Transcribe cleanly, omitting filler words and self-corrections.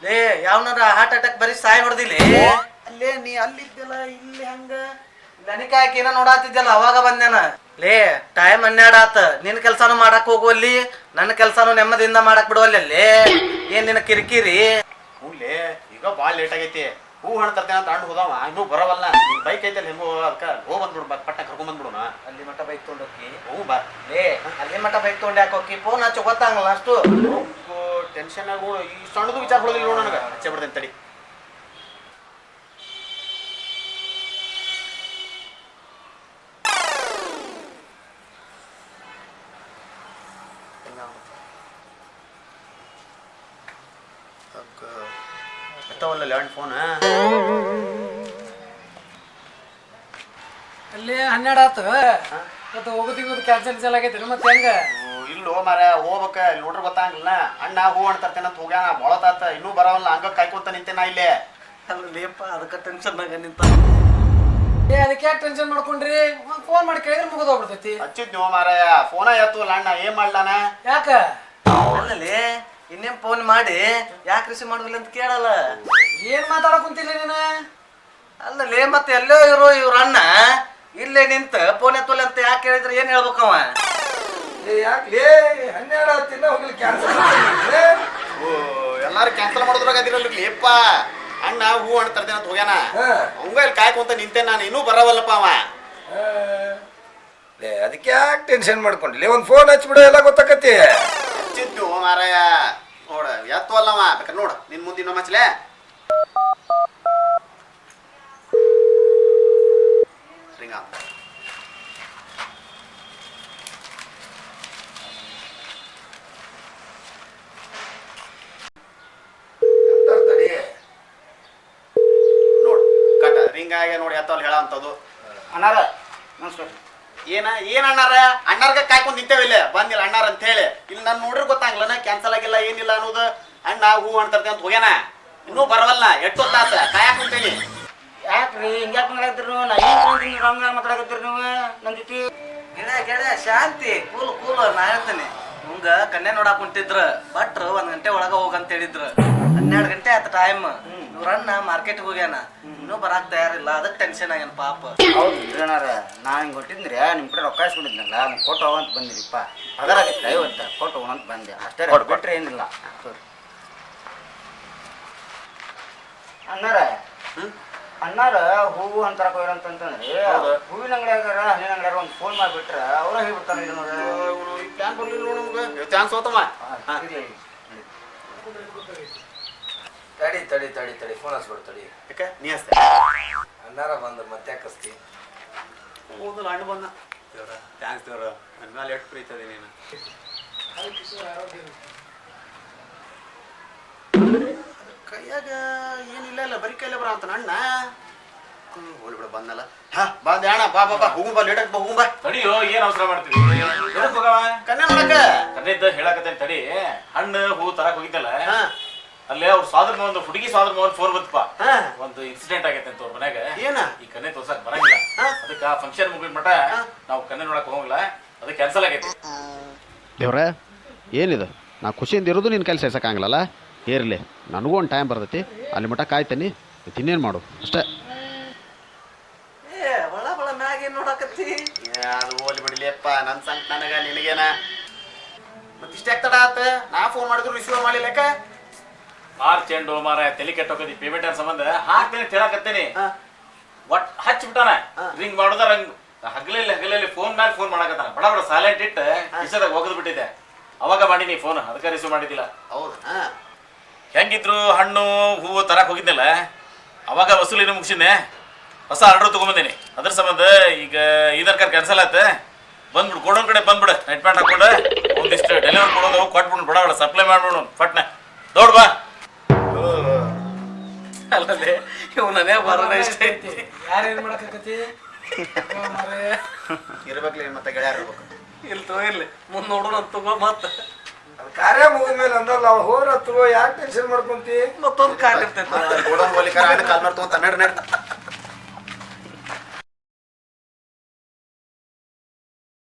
ಲೇ ಯಾವನಾರ heart attack ಬರೀ ಸಾಯ್ ಹೊಡೆದಿಲ್ಲ ಅಲ್ಲೇ ನೀ ಅಲ್ಲಿದ್ದಲ್ಲ ಇಲ್ಲಿ ಹಂಗ ನನಕಾಕಿ ಏನೋ ನೋಡಾತಿದ್ದಲ್ಲ ಅವಾಗ ಬಂದೇನ ಲೇ ಟೈಮ್ 12 ಆತ ನಿನ್ ಕೆಲ್ಸಾನು ಮಾಡಕ್ ಹೋಗುವಲ್ಲಿ ನನ್ನ ಕೆಲ್ಸಾನು ನೆಮ್ಮದಿಯಿಂದ ಮಾಡಕ್ ಬಿಡುವಲ್ಲಿ ಅಲ್ಲೇ ಏನ್ ನಿನ್ನ ಕಿರಿಕಿರಿ ಹೂಲೇ ಈಗ ಭಾಳ ಲೇಟ್ ಆಗೈತಿ ಹೂ ಹಣ್ಣು ತರ್ತೇನೆ ಅಂತ ಅಂಡ್ ಹೋದವ ಇನ್ನೂ ಬರವಲ್ಲ ನಿನ್ ಬೈಕ್ ಐತಲ್ಲ ಹೆಂಗೋ ಅದಕ್ಕೆ ಹೋಗಿ ಬಂದ್ಬಿಡು ಪಟ್ಟ ಕರ್ಕೊಂಡ್ ಬಂದ್ಬಿಡೋಣ ಅಲ್ಲಿ ಮಠ ಬೈಕ್ ತೊಗೊಂಡೋಗಿ ಹ್ಞೂ ಬಾ ಲೇ ಅಲ್ಲಿ ಮಠ ಬೈಕ್ ತೊಗೊಂಡು ಯಾಕೆ ಹೋಗಿ ಫೋನ್ ಹಚ್ಚು ಗೊತ್ತಾಗಲ್ಲ ಅಷ್ಟು ಟೆನ್ಷನ್ ಆಗು ಈ ಸಣ್ಣದು ವಿಚಾರ ಹೊಳೋದಿಲ್ಲ ನೋಡ ನನಗೆ ಹಚ್ಚೆ ಬಿಡ್ತೇನೆ ತಡಿ ಎತ್ತವಲ್ಲ ಲ್ಯಾಂಡ್ ಫೋನ್ ಅಲ್ಲಿ 12 ಆತು ಮತ್ತೆ ಹೋಗೋದಿಗೋದು ಕ್ಯಾನ್ಸಲ್ ಆಗೈತಿ ಮತ್ತೆ ಹೆಂಗ ಇಲ್ಲೋ ಮಾರ ಹೋಗ್ಬೇಕ ಇಲ್ಲಿ ನೋಡ್ರಿ ಗೊತ್ತಾಗಿಲ್ಲ ಅಣ್ಣ ಹೂ ಹಣ್ಣು ತರ್ತೇನೆ ಅಂತ ಹೋಗ್ಯಾನ ಮೊಳತಾತ ಇನ್ನೂ ಬರವಲ್ಲ ಹಂಗ ಕಾಯ್ಕೊಂತ ನಿಂತೇನ ಇಲ್ಲೇ ಅಲ್ಲ ಲೇಪ ಅದಕ್ಕೆ ಟೆನ್ಷನ್ ಆಗ ನಿಂತ ಅದಕ್ಕೆ ಯಾಕೆ ಟೆನ್ಷನ್ ಮಾಡ್ಕೊಂಡ್ರಿ ಫೋನ್ ಮಾಡಿ ಕೇಳಿದ್ರೆ ಮುಗಿದೋಗ್ಬಿಡ್ತೈತಿ ಹಚ್ಚಿದ್ನೋ ಮಾರಾಯ ಫೋನ ಎತ್ತುವಲ್ಲ ಅಣ್ಣ ಏನ್ ಮಾಡ್ಲಾನ ಯಾಕ ಅಲ್ಲಲ್ಲಿ ಇನ್ನೇನ್ ಫೋನ್ ಮಾಡಿ ಯಾಕೆ ರಿಸೀವ್ ಮಾಡುದಿಲ್ಲ ಅಂತ ಕೇಳಲ್ಲ ಏನ್ ಮಾತಾಡಕ್ ಕುಂತಿಲ್ಲ ನೀನು ಅಲ್ಲಲ್ಲಿ ಮತ್ತೆ ಎಲ್ಲೋ ಇರೋ ಇವ್ರ ಅಣ್ಣ ಇಲ್ಲೇ ನಿಂತ ಫೋನ್ ಎತ್ತಲ್ಲ ಅಂತ ಯಾಕೆ ಹೇಳಿದ್ರೆ ಏನ್ ಹೇಳ್ಬೇಕವ ಯಾಕೆ 12 ಆತಿನ ಹೋಗ್ಲಿ ಕ್ಯಾನ್ಸಲ್ ಎಲ್ಲಾರು ಕ್ಯಾನ್ಸಲ್ ಮಾಡೋದ್ರಾಗ ಅದಿರಲ್ಲ ಲೇಪ್ಪ ಅಣ್ಣ ಹೂ ಹಣ್ಣು ತರ್ತೇನೆ ಅಂತ ಹೋಗ್ಯಾನ ಅವಂಗ ಇಲ್ಲಿ ಕಾಯ್ಕೊಂತ ನಿಂತೆ ನಾನು ಇನ್ನೂ ಬರವಲ್ಲಪ್ಪ ಅವ ಅದಕ್ಕೆ ಯಾಕೆ ಟೆನ್ಷನ್ ಮಾಡ್ಕೊಂಡ್ಲಿ ಒಂದು ಫೋನ್ ಹಚ್ಬಿಡ ಎಲ್ಲ ಗೊತ್ತಾಕತಿ ಹಚ್ಚಿದ್ನು ಮಾರಾಯ ನೋಡ ಎತ್ತವಲ್ಲವ ಬೇಕಾದ್ರೆ ನೋಡ ನಿನ್ ಮುಂದೆ ಇನ್ನೊಮ್ಮೆ ಹಚ್ಲೆ ರಿಂಗ ನೋಡ್ ಕಟ ರಿಂಗ್ ಆಗ ನೋಡಿ ಎತ್ತವಲ್ಲ ಹೇಳ ಅಂತದು ಅಣ್ಣಾರ ನಮಸ್ಕಾರ ಏನ್ ಅಣ್ಣಾರ ಅಣ್ಣಾರ್ಗ ಕಾಯ್ಕೊಂಡ್ ನಿಂತೇವಿಲ್ಲ ಬಂದಿಲ್ಲ ಅಣ್ಣಾರ ಅಂತ ಹೇಳಿ ಇಲ್ಲಿ ನಾನು ನೋಡ್ರಿ ಗೊತ್ತಾಗ್ಲನ ಕ್ಯಾನ್ಸಲ್ ಆಗಿಲ್ಲ ಏನಿಲ್ಲ ಅನ್ನೋದು ಅಣ್ಣ ಹೂ ಹಣ್ಣು ತರ್ತೇನೆ ಅಂತ ಹೋಗ್ಯಾನ ಇನ್ನೂ ಬರವಲ್ಲ ಎಷ್ಟೊತ್ತಾತ ಕಾಯಕ್ ಕುಂತೇನಿ ಯಾಕ್ರಿ ಹಿಂಗ್ಯಾಕ್ ಮಾಡಾಕತ್ತೀರಿ ನೀವು? ನಾ ಏನ್ ಹಂಗ ಮಾತಾಡಕತ್ತೀರಿ ನೀವು ನನ್ನ ಜೊತೆ? ಗೆಳೆಯ ಶಾಂತಿ ಕೂಲ್ ಕೂಲ್ ನಾ ಹೇಳ್ತೇನೆ ಇವಂಗ ಕನ್ಯಾ ನೋಡಾಕ್ ಕುಂತಿದ್ರ ಭಟ್ರು 1 ಗಂಟೆ ಒಳಗ ಹೋಗಂತ ಹೇಳಿದ್ರ 12 ಗಂಟೆ ಆತ ಟೈಮ್ ಇವ್ರನ್ನ ಮಾರ್ಕೆಟ್ ಹೋಗ್ಯಾನ ಇನ್ನೂ ಬರಾಕ್ ತಯಾರಿಲ್ಲ ಅದಕ್ಕೆ ಟೆನ್ಷನ್ ಆಗ್ಯಾನ ಪಾಪ ಹೌದು ಅಣ್ಣಾರ ನಾ ಹಿಂಗೆ ಹೊಟ್ಟಿದ್ರೆ ನಿಮ್ಮ ಕಡೆ ರೊಕ್ಕ ಇಸ್ಕೊಂಡಿದ್ನಲ್ಲ ಕೊಟ್ಟು ಹೋಗಂತ ಬಂದಿರಿಪ್ಪ ಅದರಾಗಿತ್ತು ಇವತ್ತು ಕೊಟ್ಟು ಹೋಗಂತ ಬಂದೆ ಅಷ್ಟೇ ಬಿಟ್ರೆ ಏನಿಲ್ಲ ಅಣ್ಣಾರ ಹೂವು ಅಂತಾರ ಅಂತಂತಂದ್ರಿ ಹೂವಿನ ಅಂಗಡಿಯಾಗಾರ ಹಣ್ಣಿನ ಅಂಗಡಿಯಾರ ಒಂದು ಫೋನ್ ಮಾಡಿಬಿಟ್ರೆ ಅವ್ರ ಹೇಳ್ಬಿಡ್ತಾರ ಪ್ಲಾನ್ ಬರ್ಲಿಲ್ಲ ನಮ್ಗೆ ಚಾನ್ಸ್ ಹೋತಮ್ಮ ತಡಿ ತಡಿ ತಡಿ ತಡಿ ಫೋನ್ ಹಚ್ಬಿಡು ತಡಿ ಯಾಕೆ ನೀ ಹಚ್ತೆ ಅನ್ನಾರ ಬಂದ ಮತ್ತೆ ಯಾಕೆ ಹಚ್ತಿ ಓದಲ್ಲ ಹಣ್ಣು ಬಂದ ದೇವ್ರ ಥ್ಯಾಂಕ್ಸ್ ದೇವ್ರ ನನ್ನ ಮೇಲೆ ಎಷ್ಟು ಪ್ರೀತದೆ ನೀನು ಕೈಯಾಗ ಏನಿಲ್ಲ ಇಲ್ಲ ಬರೀ ಕೈಲೇ ಬರ ಅಂತ ಅಣ್ಣ ಹೋಲಿ ಬಿಡ ಬಂದಲ್ಲ ಹಾ ಬಂದೆ ಅಣ್ಣ ಬಾ ಬಾ ಬಾ ಹೋಗು ಬಾ ಲೇಟ್ ಬಾ ಹೋಗು ಬಾ ತಡಿಯೋ ಏನ್ ಅವಸರ ಮಾಡ್ತೀವಿ ಕನ್ಯಾ ನೋಡಕ ಕಣ್ಣಿದ್ದ ಹೇಳಕತ್ತೇನೆ ತಡಿ ಹಣ್ಣು ಹೂ ತರಕ್ ಹೋಗಿದ್ದಲ್ಲ ಅಲ್ಲೇ ಅವ್ರ ಸಾದ್ರ ಒಂದು ಹುಡುಗಿ ಸಾದ್ರ ಒಂದು ಫೋನ್ ಬಂತಪ್ಪ ಒಂದು ಇನ್ಸಿಡೆಂಟ್ ಆಗೈತೆ ಅಂತ ಅವ್ರ ಮನ್ಯಾಗ ಏನ ಈ ಕನ್ನೆ ತೋರ್ಸಕ್ ಬರಂಗಿಲ್ಲ ಅದಕ್ಕೆ ಆ ಫಂಕ್ಷನ್ ಮುಗಿದ ಮಟ ನಾವು ಕನ್ನೆ ನೋಡಕ್ ಹೋಗಂಗಿಲ್ಲ ಅದು ಕ್ಯಾನ್ಸಲ್ ಆಗೈತಿ ದೇವ್ರ ಏನಿದು ನಾ ಖುಷಿಯಿಂದ ಇರೋದು ನಿನ್ನ ಕೈಲಿ ಸೇರ್ಸಕ್ಕಾಗಲ್ಲ ಇರಲಿ ನನಗೂ ಒಂದು ಟೈಮ್ ಬರ್ತೈತಿ ಅಲ್ಲಿ ಮಟ್ಟ ಕಾಯ್ತೇನೆ ಇನ್ನೇನು ಮಾಡು ಅಷ್ಟೇ ಏ ಬಳ ಬಳ ಮ್ಯಾಗ ಏನ್ ನೋಡಾಕತ್ತಿ ಅದು ಹೋಲಿ ಬಿಡ್ಲಿಯಪ್ಪ ನನ್ನ ಸಂಕಟ ನನಗ ನಿನಗೇನ ಮತ್ತಿಷ್ಟ ತಡ ಆತ ನಾ ಫೋನ್ ಮಾಡಿದ್ರು ರಿಸೀವ್ ಮಾಡ್ಲಿಲ್ಲಕ ಮಾರ್ಚ್ ಎಂಡು ಮಾರ ತಲೆ ಕೆಟ್ಟೋಗದಿ ಪೇಮೆಂಟ್ ಸಂಬಂಧ ಹಾಕ್ತೇನೆ ತಿಳಕತ್ತೇನೆ ಒಟ್ ಹಚ್ಬಿಟ್ಟಾನ ರಿಂಗ್ ಮಾಡೋದ ರಂಗ್ ಹಗಲಲ್ಲಿ ಫೋನ್ ಮ್ಯಾಲ ಫೋನ್ ಮಾಡಕತ್ತಾನ ಬಡ ಬಡ ಸೈಲೆಂಟ್ ಇಟ್ಟು ಕಿಸದಾಗ ಹೋಗದ್ ಬಿಟ್ಟಿದ್ದೆ ಅವಾಗ ಮಾಡೀನಿ ಫೋನ್ ಅದಕ್ಕೆ ರಿಸೀವ್ ಮಾಡಿದ್ದಿಲ್ಲ ಹೌದಾ ಹೆಂಗಿದ್ರು ಹಣ್ಣು ಹೂವು ತರಕ್ ಹೋಗಿದ್ನಲ್ಲ ಅವಾಗ ವಸೂಲಿನ ಮುಗಿಸಿದ್ನೆ ಹೊಸ ಆರ್ಡರ್ ತಗೊಂಬಂದೇನಿ ಅದ್ರ ಸಂಬಂಧ ಈಗ ಇದರ್ ಕಾರ್ ಕ್ಯಾನ್ಸಲ್ ಆಯ್ತು ಬಂದ್ಬಿಡು ಕೊಡೋನ್ ಕಡೆ ಬಂದ್ಬಿಡು ನೆಟ್ ಪ್ಯಾಂಟ್ ಹಾಕೊಂಡು ಒಂದಿಷ್ಟು ಡೆಲಿವರಿ ಕೊಡೋದು ಕೊಟ್ಬಿಡು ಬಡ ಬಡ ಸಪ್ಲೈ ಮಾಡ್ಬಿಡು ಪಟ್ನ ದೊಡ್ಡ ಬಾ ಅಲ್ಲದೆ ಇವನೇ ಬರೋಣ ಇಷ್ಟ ಐತಿ ಯಾರೇನ್ ಮಾಡಕತ್ತಿ ಇರ್ಬೇಕ್ಲಿ ಮತ್ತೆ ಗೆಳೆಯರ್ ಇರ್ಬೇಕು ಇಲ್ಲಿ ತಗೋರ್ಲಿ ಮುಂದ್ ನೋಡೋಣ ಅಂತ ತಗೋ ಮತ್ತ ಅದು ಕಾರ್ಯ ಮುಗಿದ್ಮೇಲೆ ಅಂದಲ್ಲ ಅವ್ಳು ಹೋರ ಹತ್ತುವ ಯಾಕೆ ಟೆನ್ಷನ್ ಮಾಡ್ಕೊಂತಿ ಮತ್ತೊಂದು ಕಾರ್ಡ್ ಇರ್ತೈತಿ ಗೋಡನ್ ಗೋಲಿ ಕಾಲ ಕಾಲ್ ಮಾಡ್ತು ಅಂತ ನಡ್